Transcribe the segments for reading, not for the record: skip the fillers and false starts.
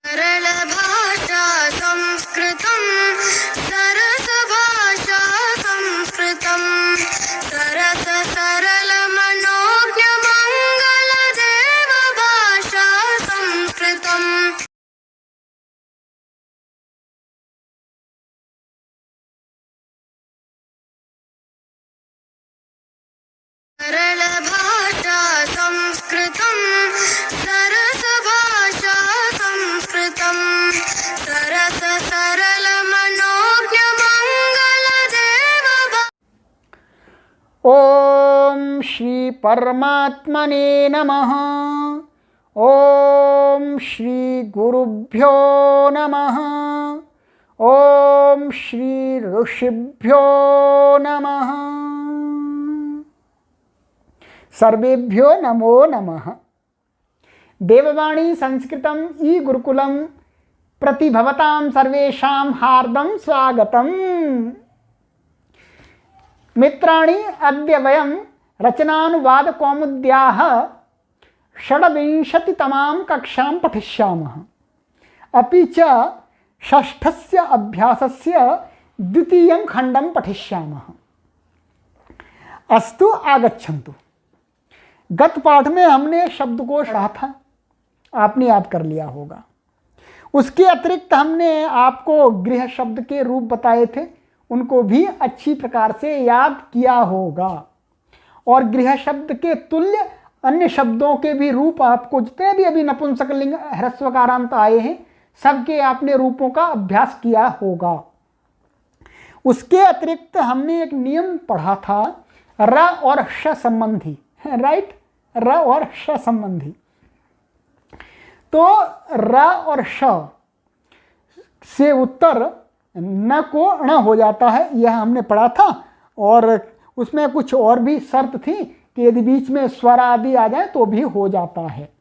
सरल भाषा संस्कृतं सरस भाषा संस्कृतं सरस सरल मनोज्ञ मंगल देव भाषा संस्कृतम् सरल भाषा संस्कृतं सरस भाषा संस्कृतं सरस सरल मनोज्ञ मंगल देव ओम श्री परमात्मने नमः। ओम श्री गुरुभ्यो नमः। ओम श्री ऋषिभ्यो नमः। सर्वेभ्यो नमो नमः। देववाणी संस्कृतम ई गुरुकुलम प्रति भवतां सर्वेषां हार्दं स्वागतम्। मित्राणि अद्य वयं रचनानुवाद कौमुद्याः षड्विंशतितमां कक्षां पठिष्यामः। अपि च षष्ठस्य अभ्यासस्य द्वितीयं खण्डं पठिष्यामः। अस्तु आगच्छन्तु। गत पाठ में हमने शब्दकोश पढ़ा था, आपने याद कर लिया होगा। उसके अतिरिक्त हमने आपको गृह शब्द के रूप बताए थे, उनको भी अच्छी प्रकार से याद किया होगा। और गृह शब्द के तुल्य अन्य शब्दों के भी रूप आपको जितने भी अभी नपुंसकलिंग ह्रस्वकारांत आए हैं सबके आपने रूपों का अभ्यास किया होगा। उसके अतिरिक्त हमने एक नियम पढ़ा था र और श संबंधी, राइट, र और श संबंधी। तो र और श से उत्तर न को ण हो जाता है, यह हमने पढ़ा था। और उसमें कुछ और भी शर्त थी कि यदि बीच में स्वर आदि आ जाए तो भी हो जाता है।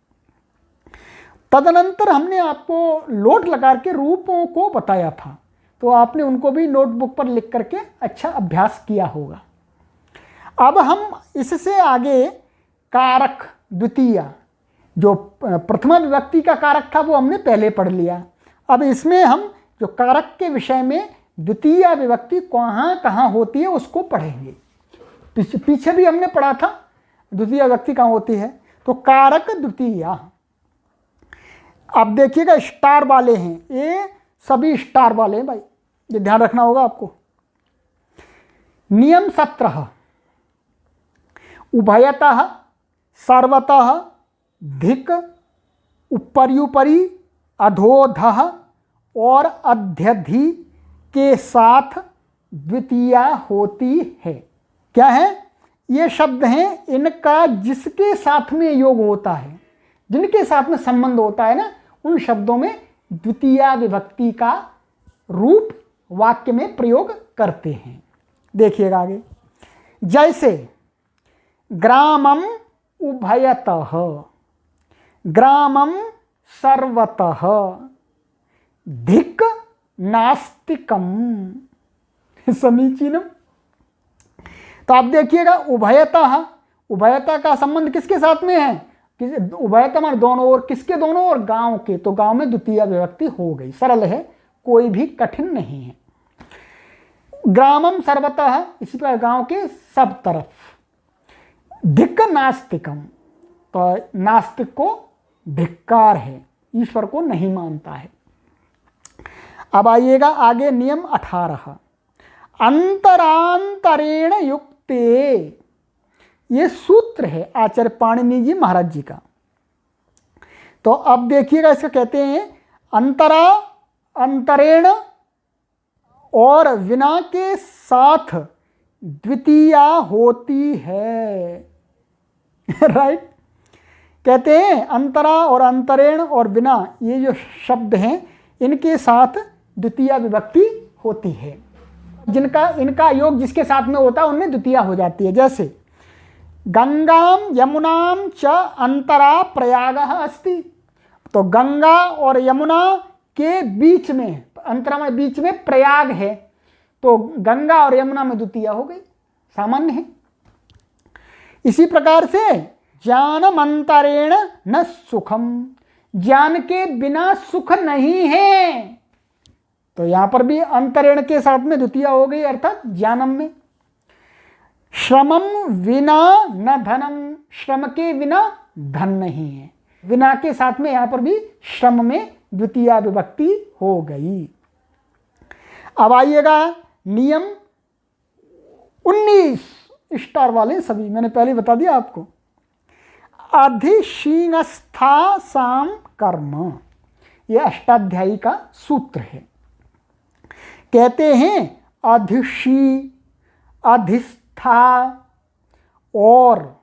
तदनंतर हमने आपको लोट लकार के रूपों को बताया था, तो आपने उनको भी नोटबुक पर लिख करके अच्छा अभ्यास किया होगा। अब हम इससे आगे कारक द्वितीय, जो प्रथमा विभक्ति का कारक था वो हमने पहले पढ़ लिया। अब इसमें हम जो कारक के विषय में द्वितीय विभक्ति कहाँ कहाँ होती है उसको पढ़ेंगे। पीछे भी हमने पढ़ा था द्वितीय विभक्ति कहाँ होती है। तो कारक द्वितीय, अब देखिएगा स्टार वाले हैं, ये सभी स्टार वाले हैं भाई, ये ध्यान रखना होगा आपको। नियम 17, उभयतः सर्वतः धिक उपर्युपरि अधोधः और अध्यधि के साथ द्वितीया होती है। क्या है? ये शब्द हैं, इनका जिसके साथ में योग होता है, जिनके साथ में संबंध होता है ना, उन शब्दों में द्वितीया विभक्ति का रूप वाक्य में प्रयोग करते हैं। देखिएगा आगे, जैसे ग्रामम उभयतः, ग्रामम सर्वतः, धिक नास्तिकम समीचीनम। तो आप देखिएगा उभयतः, उभयतः का संबंध किसके साथ में है? उभयतः मान दोनों ओर, किसके दोनों ओर? गांव के। तो गांव में द्वितीय विभक्ति हो गई, सरल है, कोई भी कठिन नहीं है। ग्रामम सर्वतः, इसी प्रकार गांव के सब तरफ। धिक नास्तिकम, तो नास्तिक को धिक्कार है, ईश्वर को नहीं मानता है। अब आइएगा आगे, नियम 18, अंतरांतरेण युक्ते, ये सूत्र है आचार्य पाणिनि जी महाराज जी का। तो अब देखिएगा, इसका कहते हैं अंतरा, अंतरेण और विना के साथ द्वितीया होती है। राइट, कहते हैं अंतरा और अंतरेण और विना, ये जो शब्द हैं इनके साथ द्वितीया विभक्ति होती है। जिनका इनका योग जिसके साथ में होता है उनमें द्वितीया हो जाती है। जैसे गंगाम यमुनाम च अंतरा प्रयागः अस्ति, तो गंगा और यमुना के बीच में, अंतरा में बीच में प्रयाग है, तो गंगा और यमुना में द्वितीया हो गई, सामान्य है। इसी प्रकार से ज्ञानमंतरेण न सुखम, ज्ञान के बिना सुख नहीं है। तो यहां पर भी अंतरेण के साथ में द्वितीया हो गई, अर्थात ज्ञानम में। श्रमम विना न धनम, श्रम के बिना धन नहीं है। विना के साथ में यहां पर भी श्रम में द्वितीया विभक्ति हो गई। अब आइएगा नियम 19, स्टार वाले सभी, मैंने पहले बता दिया आपको। अधिशीनस्था साम कर्म, यह अष्टाध्यायी का सूत्र है। कहते हैं अधिशी, अधिष्ठा और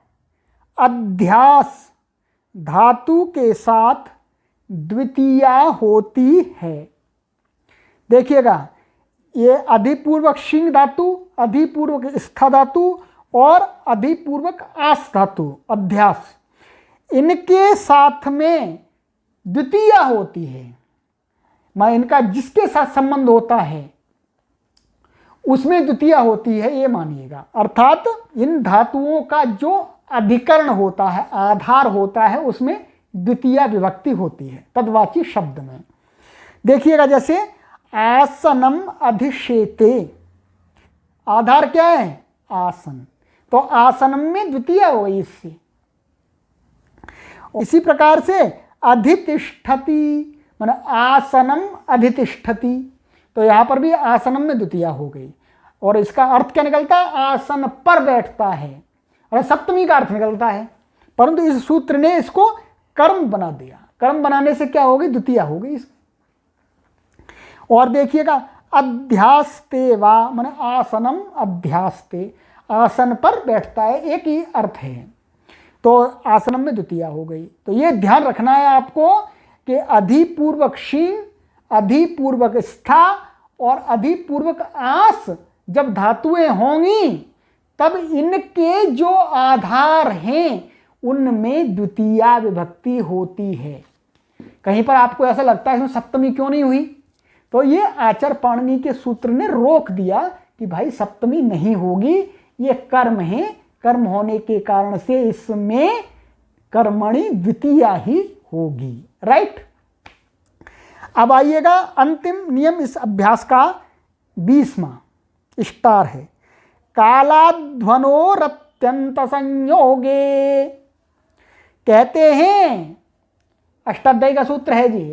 अध्यास धातु के साथ द्वितीया होती है। देखिएगा, ये अधिपूर्वक शिंग धातु, अधिपूर्वक स्था धातु और अधिपूर्वक आस धातु अध्यास, इनके साथ में द्वितीया होती है। मैं इनका जिसके साथ संबंध होता है उसमें द्वितीया होती है, ये मानिएगा। अर्थात इन धातुओं का जो अधिकरण होता है, आधार होता है, उसमें द्वितीया विभक्ति होती है तद्वाची शब्द में। देखिएगा, जैसे आसनम अधिशेते, आधार क्या है? आसन, तो आसनम में द्वितीया हो गई इससे। इसी प्रकार से अधितिष्ठति, माने आसनम अधितिष्ठति, तो यहां पर भी आसनम में द्वितीया हो गई। और इसका अर्थ क्या निकलता है? आसन पर बैठता है, और सप्तमी का अर्थ निकलता है। परंतु इस सूत्र ने इसको कर्म बना दिया। कर्म बनाने से क्या हो गई? द्वितीया हो गई। और देखिएगा, अध्यास्ते वा, माने आसनम अध्यास्ते, आसन पर बैठता है, एक ही अर्थ है। तो आसनम में द्वितीया हो गई। तो ये ध्यान रखना है आपको कि अधिपूर्वक शीन, अधिपूर्वक स्था और अधिपूर्वक आस जब धातुएं होंगी तब इनके जो आधार हैं उनमें द्वितीया विभक्ति होती है। कहीं पर आपको ऐसा लगता है इसमें सप्तमी क्यों नहीं हुई, तो ये आचार्य पाणिनि के सूत्र ने रोक दिया कि भाई सप्तमी नहीं होगी, ये कर्म है, कर्म होने के कारण से इसमें कर्मणि द्वितीया ही होगी। राइट। अब आइएगा, अंतिम नियम इस अभ्यास का 20वां स्टार है। कालाध्वनोरत्यंत संयोगे, कहते हैं, अष्टाध्यायी का सूत्र है जी,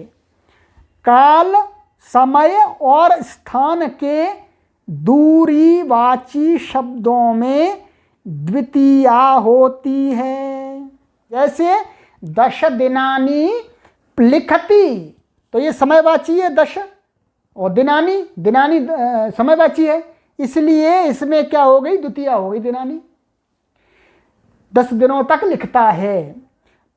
काल, समय और स्थान के दूरीवाची शब्दों में द्वितीया होती है। जैसे 10 दिनानि लिखती, तो ये समयवाची है 10, और दिनानि, दिनानि समयवाची है, इसलिए इसमें क्या हो गई? द्वितीया हो गई, दिनानि। 10 दिनों तक लिखता है।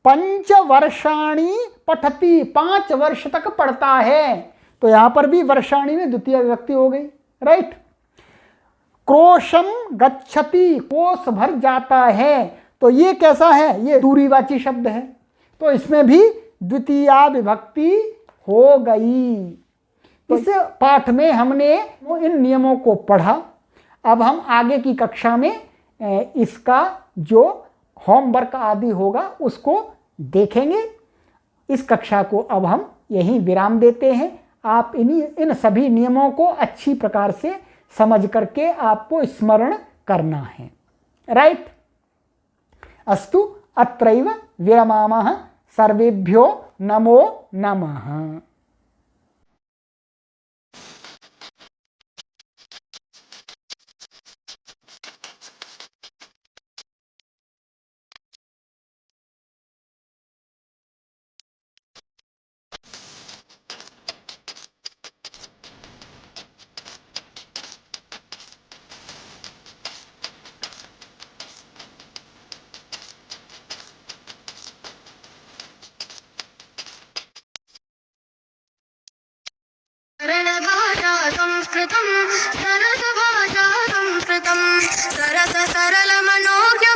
5 वर्षाणि पठती, 5 वर्ष तक पढ़ता है, तो यहां पर भी वर्षाणि में द्वितीय विभक्ति हो गई। राइट। क्रोशम गच्छति, कोस भर जाता है, तो ये कैसा है? ये दूरीवाची शब्द है, तो इसमें भी द्वितीया विभक्ति हो गई। इस पाठ में हमने इन नियमों को पढ़ा। अब हम आगे की कक्षा में इसका जो होमवर्क आदि होगा उसको देखेंगे। इस कक्षा को अब हम यहीं विराम देते हैं। आप इन सभी नियमों को अच्छी प्रकार से समझ करके आपको स्मरण करना है। राइट। अस्तु अत्रैव विरमामः। सर्वेभ्यो नमो नमः। सरल भाषा संस्कृतम्, सरस भाषा संस्कृतम्, सरस सरल मनोज्ञ